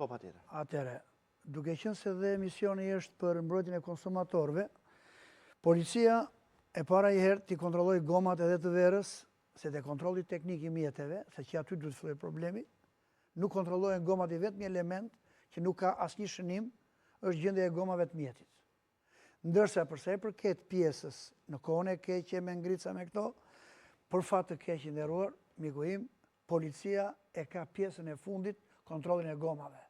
Po, patjetër. Atëre, duke qenë se dhe misioni është për mbrojtjen e konsumatorëve, policia e para i herë t'i kontrolloj gomat edhe të verës, se te kontrolli teknik i mjeteve, se që aty duhet filloj problemi, nuk kontrollohen gomat i vetmi element që nuk ka asnjë shënim, është gjendja e gomave të mjetit. Ndërsa përsa i përket pjesës në kohën e keqe me ngrica me këto, për fat të keq i nderuar, miku im, policia e ka pjesën e fundit kontrollin e gomave.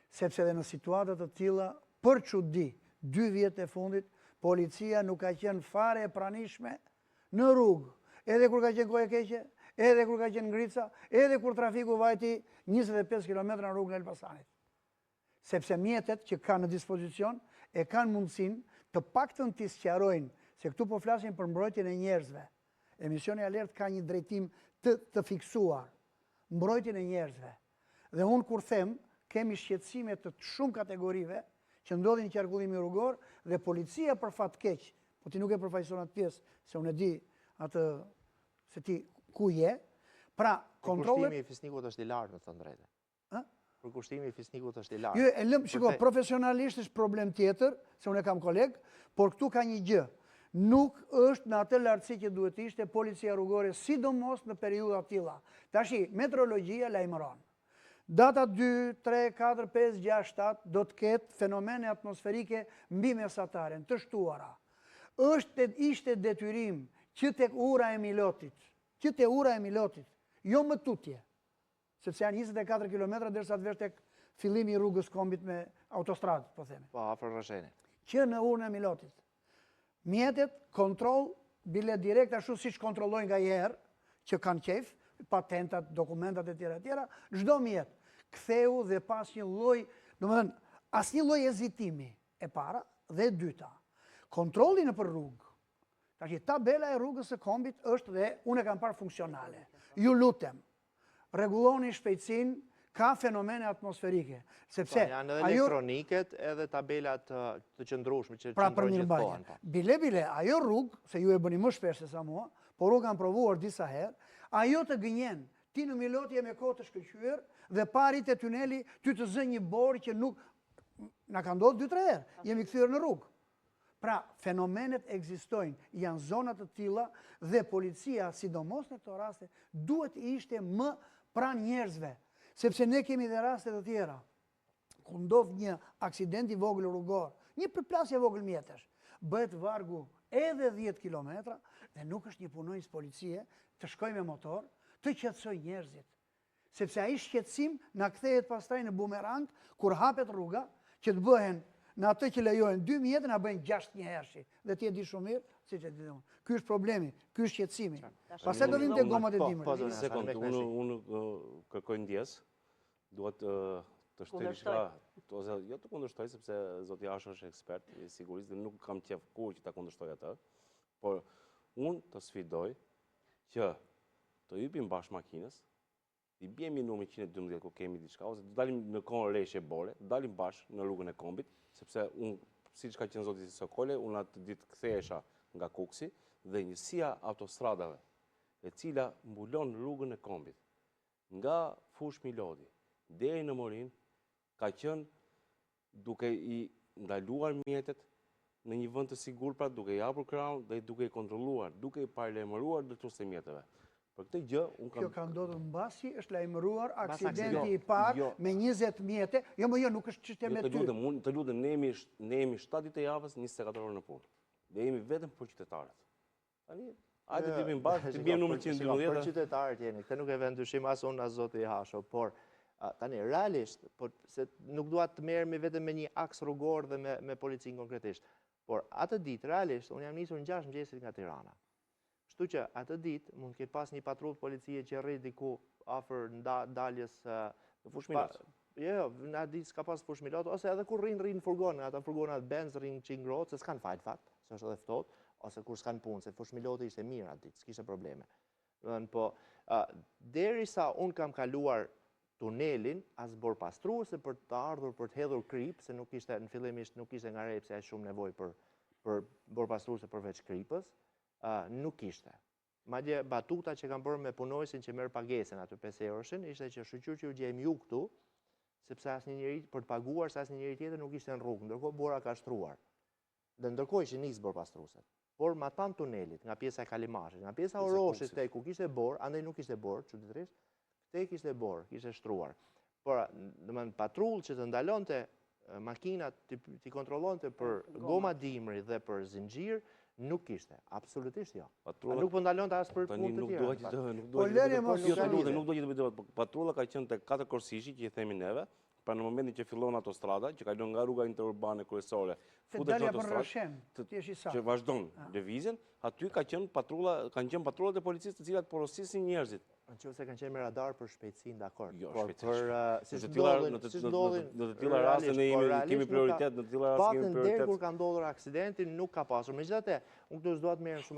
Sepse edhe në situatat të tilla, për çudi, 2 vjet e fundit, policia nuk ka qenë fare e pranishme në rrugë, edhe kur ka qenë kohë e keqe, edhe kur ka qenë ngrica, edhe kur trafiku vajti 25 km në rrugën e Elbasanit. Sepse mjetet që kanë në dispozicion e kanë mundësinë të paktën t'i sqarojnë, se këtu po flasim për mbrojtjen e njerëzve. Emisioni Alert ka një drejtim të fiksuar, mbrojtjen e njerëzve. Dhe unë kur them, kemi shqetësime të shumë kategorive që ndodhin në qarkullimin rrugor dhe policia për fat keq, po ti nuk e përfaqëson atë pjesë, se unë e di atë se ti ku je. Pra, kontrollet... Përkushtimi i fisnikut është i lartë, në të drejtë. Përkushtimi i fisnikut është i lartë. Jo, e lëm, shiko, profesionalisht është problem tjetër, se unë e kam koleg, por këtu ka një gjë. Nuk është në atë lartësi që duhet ishte policia rrugore, sidomos në periudha tilla. Tashi, meteorologjia lajmëron. Data 2, 3, 4, 5, 6, 7 do të ketë fenomene atmosferike mbi mesataren, të shtuara. Ishte detyrim që tek ura e Milotit, jo më tutje, sepse janë 24 km derisa të vesh tek fillimi i rrugës kombit me autostradë, po themi. Po, afër Rresheni. Që në urën e Milotit. Mjetet, kontrol, bilet direkt, ashtu siç kontrollojnë nga herë, që kanë qef, patentat, dokumentat e tjera, çdo mjet ktheu dhe pas një lloj, domethënë, asnjë lloj hezitimi e para dhe e dyta. Kontrolli nëpër rrugë. Tash tabela e rrugës së kombit është dhe unë e kam parë funksionale. Ju lutem, rregulloni shpejtësinë, ka fenomene atmosferike. Sepse janë edhe elektroniket edhe tabelat të qëndrueshme që pra për qëndrojnë gjithkohën. Bile, ajo rrugë, se ju e bëni më shpesh se sa mua, por unë kam provuar disa herë, ajo të gënjen, ti në Milot je me kohë të shkëlqyer dhe parit e tuneli ty të zë një borë që nuk na ka ndodhur 2-3 herë, jemi kthyer në rrugë. Pra, fenomenet ekzistojnë, janë zonat të tilla dhe policia, sidomos në këto raste, duhet ishte më pranë njerëzve, sepse ne kemi dhe raste të tjera, ku ndodh një aksident i vogël rrugor, një përplasje vogël mjetesh, bëhet vargu edhe 10 kilometra dhe nuk është një punonjës policie të shkoj me motor, të qetësoj njerëzit. Sepse ai shqetësim na kthehet pastaj në bumerang kur hapet rruga, që të bëhen në atë që lejohen 2 mjetë, na bëjnë 6 një herëshi. Dhe ti e di shumë mirë, siç e di unë. Ky është problemi, ky është shqetësimi. Pastaj do vinë te gomat e dimrit. Sekond, unë kërkoj ndjes, duhet të shtoj diçka, ose jo të kundërshtoj sepse zoti Asho është ekspert i sigurisë dhe nuk kam qef kur që ta kundërshtoj atë, por unë të sfidoj që të hypim bashkë makinës, i bjemi numri 112 ku kemi diçka, ose të dalim në kohën reshje bore, të dalim bashkë në rrugën e kombit, sepse unë, siç ka qenë zoti Sokole, unë atë ditë kthehesha nga Kuksi dhe njësia autostradave, e cila mbulon rrugën e kombit, nga Fush Milodi deri në Morin, ka qenë duke i ndaluar mjetet në një vend të sigurt, pra duke i hapur krahun dhe duke i kontrolluar, duke i paralajmëruar ndërtues të mjeteve. Për këtë gjë, unë kam... Kjo ka ndodhur mbasi është lajmëruar aksidenti i parë me 20 mjete. Jo, nuk është çështje me ty. Të lutem, ne jemi 7 ditë javës, 24 orë në punë. Dhe jemi vetëm për qytetarët. Tani, hajde të jemi bashkë, të bëjmë numër 112. Për qytetarët jeni, këtë nuk e vend dyshim as unë as zoti Hasho, por tani realisht, se nuk dua të merremi vetëm me një aks rrugor dhe me policinë konkretisht, por atë ditë realisht unë jam nisur në 6 mëngjesit nga Tirana. Kështu që atë ditë mund të ketë pas një patrull policie që rri diku afër daljes në Fush Milot. Jo, në atë ditë s'ka pas Fush Milot, ose edhe kur rrin furgon, ata furgonat Benz rrin qingrot, se s'kan fajt fakt, se është edhe ftohtë, ose kur s'kan punë, se Fush Miloti ishte mirë atë ditë, s'kishte probleme. Po, derisa un kam kaluar tunelin, as bor pastruese për të ardhur për të hedhur krip, se nuk ishte në fillimisht nuk ishte nga rep se ai shumë nevojë për bor pastruese përveç kripës. Nuk ishte. Madje batuta që kam bërë me punojësin që merr pagesën atë 5 euroshin, ishte që shoqëri që u gjejmë ju këtu, sepse asnjë njeri për të paguar se asnjë njeri tjetër nuk ishte në rrugë, ndërkohë bora ka shtruar. Dhe ndërkohë ishin nisë borpastruesit. Por ma tan tunelit, nga pjesa e Kalimashit, nga pjesa Oroshit te ku kishte borë, andaj nuk kishte borë, çuditërisht, te kishte borë, kishte shtruar. Por, domethënë patrull që të ndalonte makinat t'i kontrollonte për goma dimri dhe për zinxhir, nuk kishte, absolutisht jo. Nuk po ndalonte as për punë të tjera. Nuk do që të patrulla ka qenë te 4 Korsishi, që i themi neve, pra në momentin që fillon autostrada, që kalon nga rruga interurbane kryesore, futet në autostradë, që vazhdon lëvizjen, aty kanë qenë patrullat e policisë të cilat porosisin njerëzit. Nëse kanë qenë me radar për shpejtësinë, dakord. Jo, Në të tilla raste ne kemi prioritet, në të tilla raste kemi prioritet. Paktën deri kur ka ndodhur aksidenti nuk ka pasur. Megjithatë, unë këtu s'dua të merrem shumë